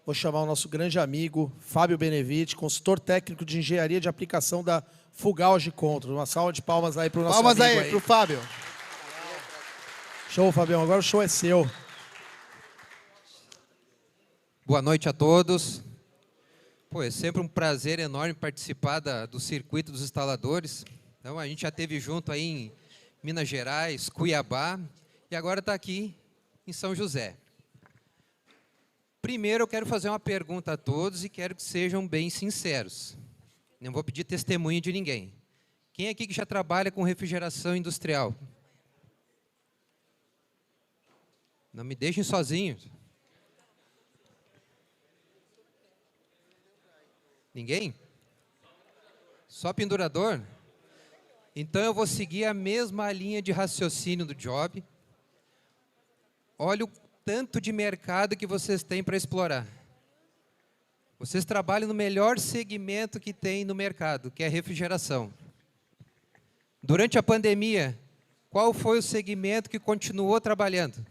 Vou chamar o nosso grande amigo, Fábio Benevitti, consultor técnico de engenharia de aplicação da Fugalge Controls. Uma salva de palmas aí para o nosso amigo aí. Palmas aí para o Fábio. Show, Fabião. Agora o show é seu. Boa noite a todos. Pô, é sempre um prazer enorme participar do circuito dos instaladores. Então, a gente já esteve junto aí em Minas Gerais, Cuiabá, e agora está aqui em São José. Primeiro, eu quero fazer uma pergunta a todos e quero que sejam bem sinceros. Não vou pedir testemunho de ninguém. Quem aqui que já trabalha com refrigeração industrial? Não me deixem sozinhos. Ninguém? Só pendurador? Então, eu vou seguir a mesma linha de raciocínio do Job. Olha o tanto de mercado que vocês têm para explorar. Vocês trabalham no melhor segmento que tem no mercado, que é a refrigeração. Durante a pandemia, qual foi o segmento que continuou trabalhando?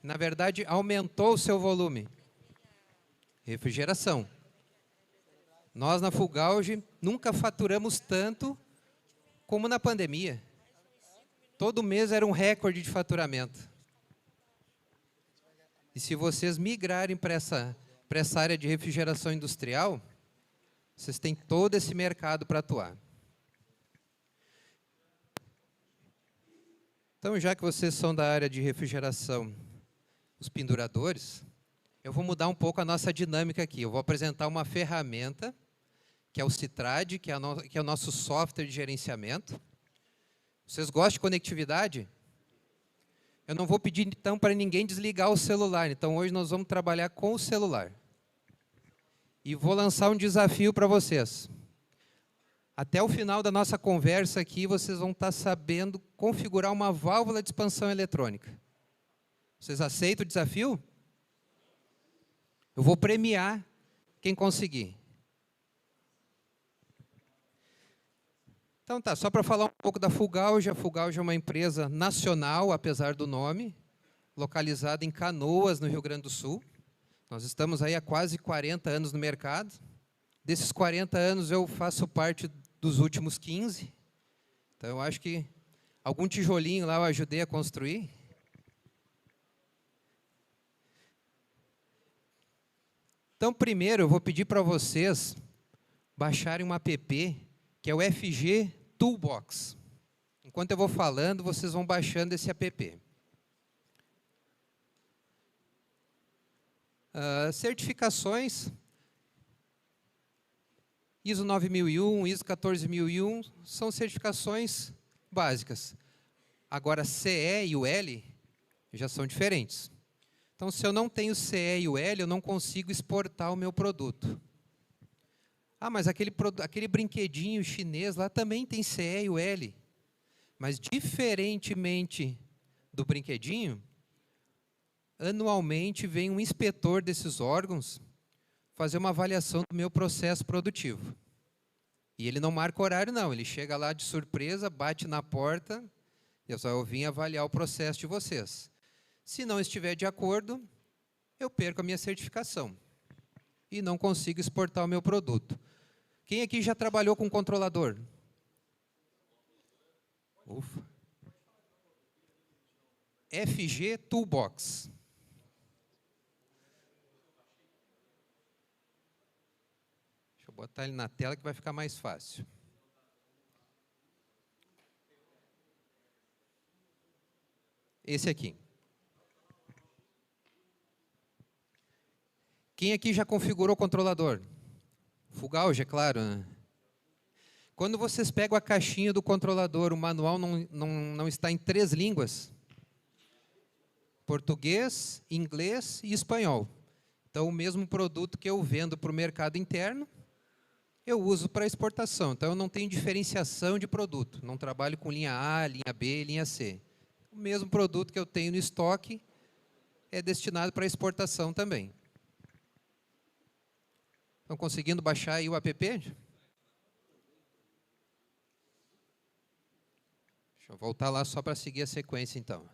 Na verdade, aumentou o seu volume. Refrigeração. Nós, na Fugalge, nunca faturamos tanto como na pandemia. Todo mês era um recorde de faturamento. E se vocês migrarem para essa área de refrigeração industrial, vocês têm todo esse mercado para atuar. Então, já que vocês são da área de refrigeração, os penduradores, eu vou mudar um pouco a nossa dinâmica aqui. Eu vou apresentar uma ferramenta, que é o Citrad, que é o nosso software de gerenciamento. Vocês gostam de conectividade? Eu não vou pedir, então, para ninguém desligar o celular. Então, hoje nós vamos trabalhar com o celular. E vou lançar um desafio para vocês. Até o final da nossa conversa aqui, vocês vão estar sabendo configurar uma válvula de expansão eletrônica. Vocês aceitam o desafio? Eu vou premiar quem conseguir. Então tá, só para falar um pouco da Fugalge. A Fugalge é uma empresa nacional, apesar do nome, localizada em Canoas, no Rio Grande do Sul. Nós estamos aí há quase 40 anos no mercado. Desses 40 anos, eu faço parte dos últimos 15. Então, eu acho que algum tijolinho lá eu ajudei a construir. Então, primeiro, eu vou pedir para vocês baixarem um app, que é o FG Toolbox. Enquanto eu vou falando, vocês vão baixando esse app. Certificações, ISO 9001, ISO 14001, são certificações básicas. Agora, CE e o L já são diferentes. Então, se eu não tenho CE e o L, eu não consigo exportar o meu produto. Ah, mas aquele brinquedinho chinês lá também tem CE e o L. Mas, diferentemente do brinquedinho, anualmente vem um inspetor desses órgãos fazer uma avaliação do meu processo produtivo. E ele não marca horário, não. Ele chega lá de surpresa, bate na porta, eu vim avaliar o processo de vocês. Se não estiver de acordo, eu perco a minha certificação e não consigo exportar o meu produto. Quem aqui já trabalhou com controlador? Ufa. FG Toolbox. Deixa eu botar ele na tela que vai ficar mais fácil. Esse aqui. Quem aqui já configurou o controlador? Fugalge, é claro, né? Quando vocês pegam a caixinha do controlador, o manual não está em 3 línguas? Português, inglês e espanhol. Então, o mesmo produto que eu vendo para o mercado interno, eu uso para exportação. Então, eu não tenho diferenciação de produto. Não trabalho com linha A, linha B, linha C. O mesmo produto que eu tenho no estoque é destinado para exportação também. Estão conseguindo baixar aí o app? Deixa eu voltar lá só para seguir a sequência, então.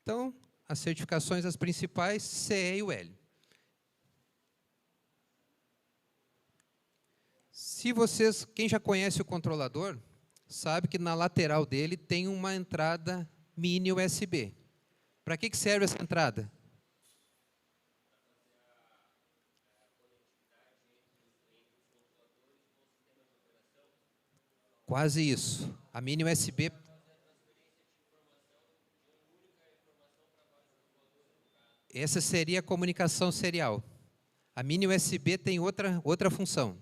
Então, as certificações, as principais, CE e UL. Se vocês, quem já conhece o controlador, sabe que na lateral dele tem uma entrada mini USB. Para que serve essa entrada? Quase isso. A mini USB... Essa seria a comunicação serial. A mini USB tem outra função.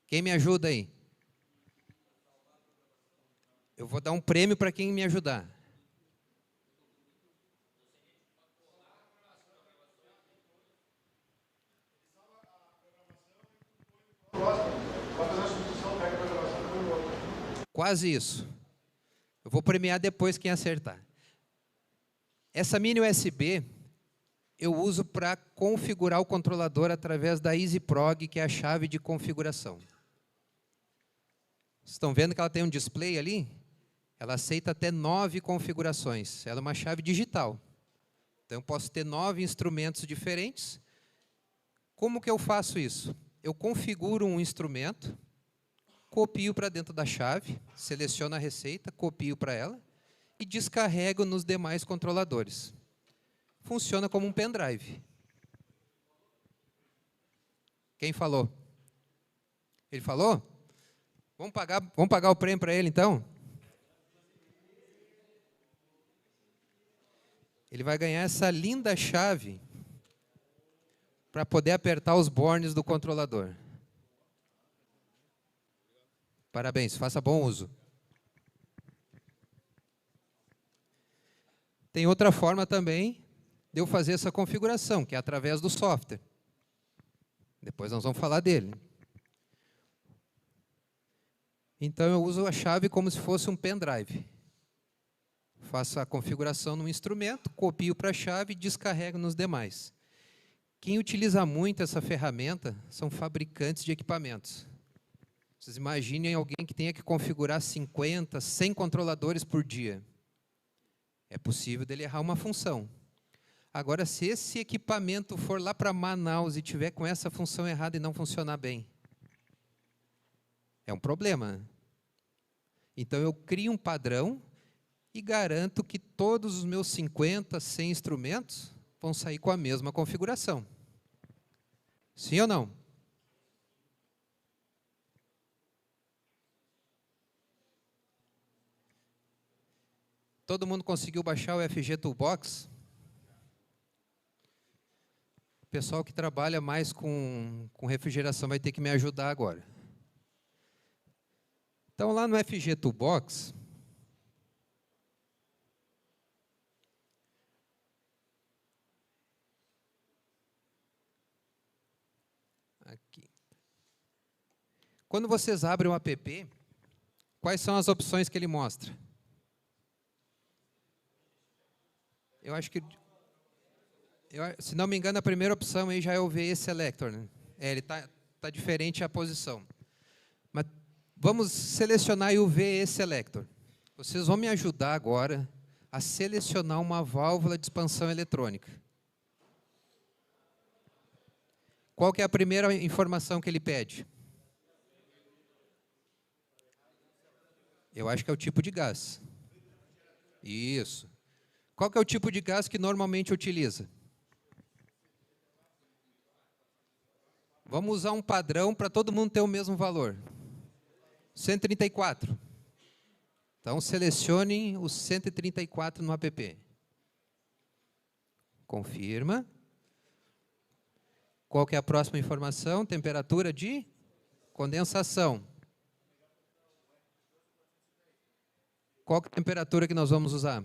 Quem me ajuda aí? Eu vou dar um prêmio para quem me ajudar. Quase isso. Eu vou premiar depois quem acertar. Essa mini USB eu uso para configurar o controlador através da EasyProg, que é a chave de configuração. Vocês estão vendo que ela tem um display ali? Ela aceita até 9 configurações. Ela é uma chave digital. Então, eu posso ter 9 instrumentos diferentes. Como que eu faço isso? Eu configuro um instrumento, copio para dentro da chave, seleciono a receita, copio para ela e descarrego nos demais controladores. Funciona como um pendrive. Quem falou? Ele falou? Vamos pagar o prêmio para ele, então? Ele vai ganhar essa linda chave para poder apertar os bornes do controlador. Parabéns, faça bom uso. Tem outra forma também de eu fazer essa configuração, que é através do software. Depois nós vamos falar dele. Então, eu uso a chave como se fosse um pendrive. Faço a configuração no instrumento, copio para a chave e descarrego nos demais. Quem utiliza muito essa ferramenta são fabricantes de equipamentos. Vocês imaginem alguém que tenha que configurar 50, 100 controladores por dia. É possível dele errar uma função. Agora, se esse equipamento for lá para Manaus e tiver com essa função errada e não funcionar bem, é um problema. Então, eu crio um padrão e garanto que todos os meus 50, 100 instrumentos vão sair com a mesma configuração. Sim ou não? Todo mundo conseguiu baixar o FG Toolbox? O pessoal que trabalha mais com refrigeração vai ter que me ajudar agora. Então, lá no FG Toolbox, aqui. Quando vocês abrem o app, quais são as opções que ele mostra? Eu acho que, se não me engano, a primeira opção aí já é o VE Selector, né? Ele tá diferente a posição. Mas vamos selecionar aí o VE Selector. Vocês vão me ajudar agora a selecionar uma válvula de expansão eletrônica. Qual que é a primeira informação que ele pede? Eu acho que é o tipo de gás. Isso. Qual que é o tipo de gás que normalmente utiliza? Vamos usar um padrão para todo mundo ter o mesmo valor. 134. Então, selecionem os 134 no app. Confirma. Qual que é a próxima informação? Temperatura de condensação. Qual que é a temperatura que nós vamos usar?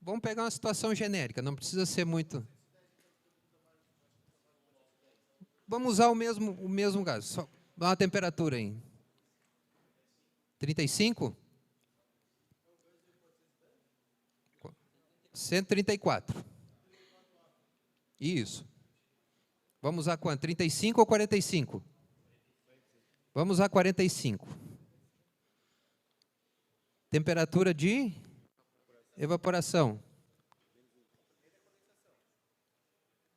Vamos pegar uma situação genérica, não precisa ser muito... Vamos usar o mesmo gás, só dá uma temperatura aí. 35? 134. Isso. Vamos usar quanto? 35 ou 45? Vamos usar 45. Temperatura de evaporação.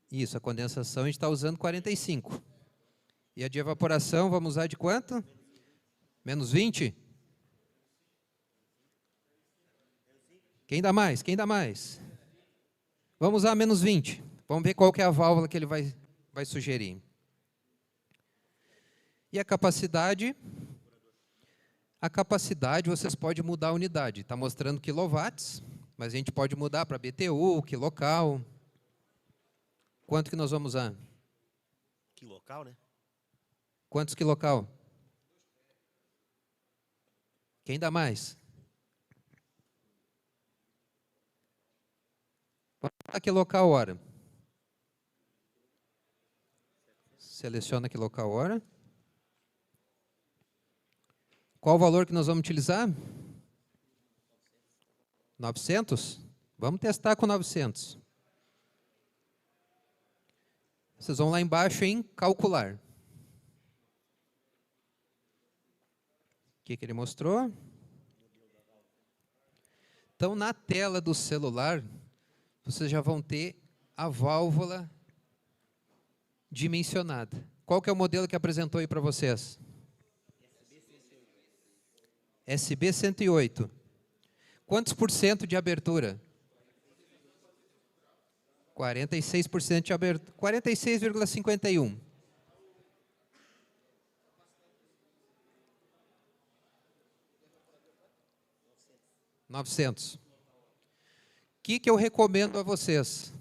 Isso, a condensação a gente está usando 45. E a de evaporação, vamos usar de quanto? Menos 20? Quem dá mais? Quem dá mais? Vamos usar menos 20. Vamos ver qual que é a válvula que ele vai sugerir. E a capacidade? A capacidade, vocês podem mudar a unidade. Está mostrando quilowatts, mas a gente pode mudar para BTU, quilocal. Quanto que nós vamos usar? Quilocal, né? Quantos quilocal? Quem dá mais? Vamos lá, quilocal hora. Seleciona quilocal hora. Qual o valor que nós vamos utilizar? 900? Vamos testar com 900. Vocês vão lá embaixo em calcular. O que ele mostrou? Então, na tela do celular, vocês já vão ter a válvula dimensionada. Qual que é o modelo que apresentou aí para vocês? SB108. Quantos por cento de abertura? 46% de abertura. 46,51. O que eu recomendo a vocês?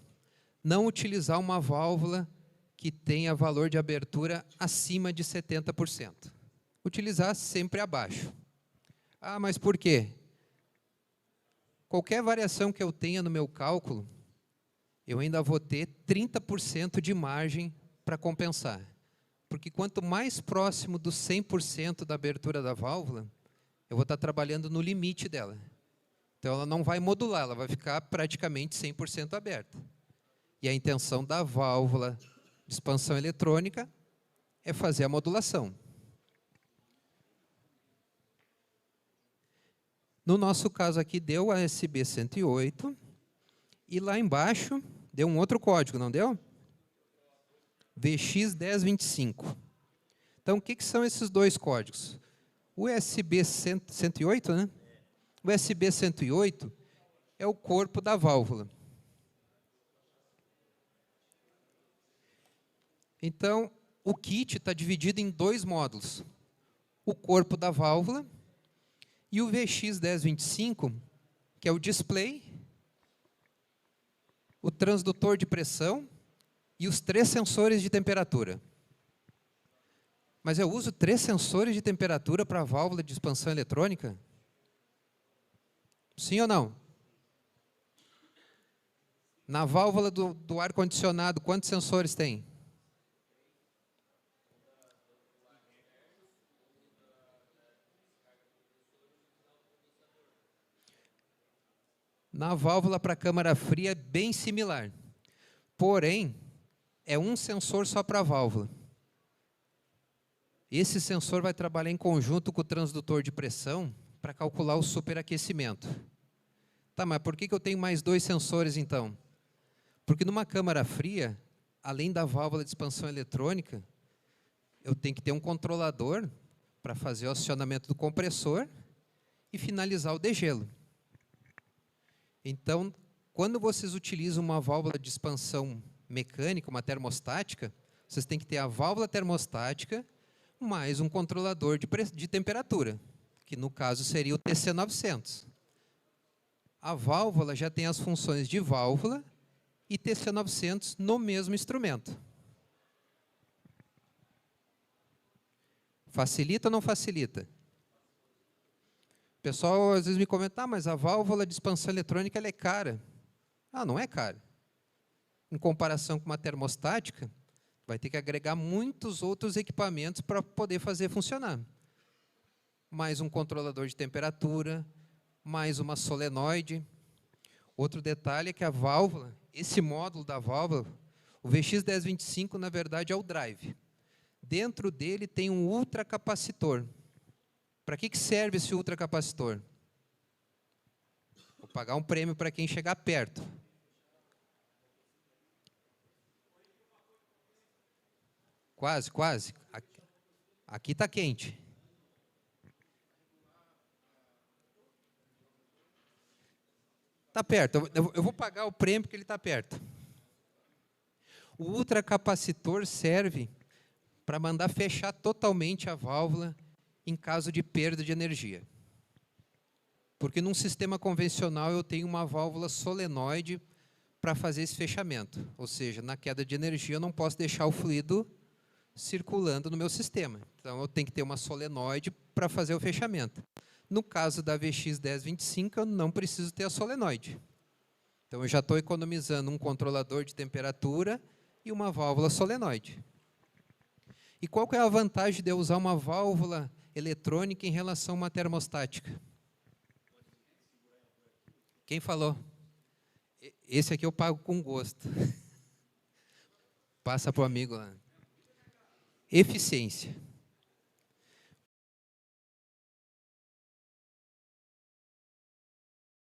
Não utilizar uma válvula que tenha valor de abertura acima de 70%. Utilizar sempre abaixo. Ah, mas por quê? Qualquer variação que eu tenha no meu cálculo, eu ainda vou ter 30% de margem para compensar. Porque quanto mais próximo do 100% da abertura da válvula, eu vou estar trabalhando no limite dela. Então, ela não vai modular, ela vai ficar praticamente 100% aberta. E a intenção da válvula de expansão eletrônica é fazer a modulação. No nosso caso aqui, deu a SB108, e lá embaixo deu um outro código, não deu? VX1025. Então, o que são esses dois códigos? O SB108, né? O SB108 é o corpo da válvula. Então, o kit está dividido em dois módulos. O corpo da válvula e o VX1025, que é o display, o transdutor de pressão e os 3 sensores de temperatura. Mas eu uso 3 sensores de temperatura para a válvula de expansão eletrônica? Sim ou não? Na válvula do ar-condicionado, quantos sensores tem? Na válvula para câmara fria é bem similar. Porém, é um sensor só para a válvula. Esse sensor vai trabalhar em conjunto com o transdutor de pressão para calcular o superaquecimento. Tá, mas por que eu tenho mais 2 sensores então? Porque numa câmara fria, além da válvula de expansão eletrônica, eu tenho que ter um controlador para fazer o acionamento do compressor e finalizar o degelo. Então, quando vocês utilizam uma válvula de expansão mecânica, uma termostática, vocês têm que ter a válvula termostática mais um controlador de temperatura, que no caso seria o TC900. A válvula já tem as funções de válvula e TC900 no mesmo instrumento. Facilita ou não facilita? O pessoal às vezes me comenta, mas a válvula de expansão eletrônica ela é cara. Ah, não é cara. Em comparação com uma termostática, vai ter que agregar muitos outros equipamentos para poder fazer funcionar. Mais um controlador de temperatura, mais uma solenoide. Outro detalhe é que a válvula, esse módulo da válvula, o VX1025, na verdade, é o drive. Dentro dele tem um ultracapacitor. Para que serve esse ultracapacitor? pagar um prêmio para quem chegar perto. Quase, quase. Aqui está quente. Está perto. Eu vou pagar o prêmio porque ele está perto. O ultracapacitor serve para mandar fechar totalmente a válvula em caso de perda de energia. Porque num sistema convencional eu tenho uma válvula solenoide para fazer esse fechamento. Ou seja, na queda de energia eu não posso deixar o fluido circulando no meu sistema. Então eu tenho que ter uma solenoide para fazer o fechamento. No caso da VX 1025, eu não preciso ter a solenoide. Então eu já estou economizando um controlador de temperatura e uma válvula solenoide. E qual que é a vantagem de eu usar uma válvula eletrônica em relação a uma termostática? Quem falou? Esse aqui eu pago com gosto. Passa para o amigo lá. Eficiência.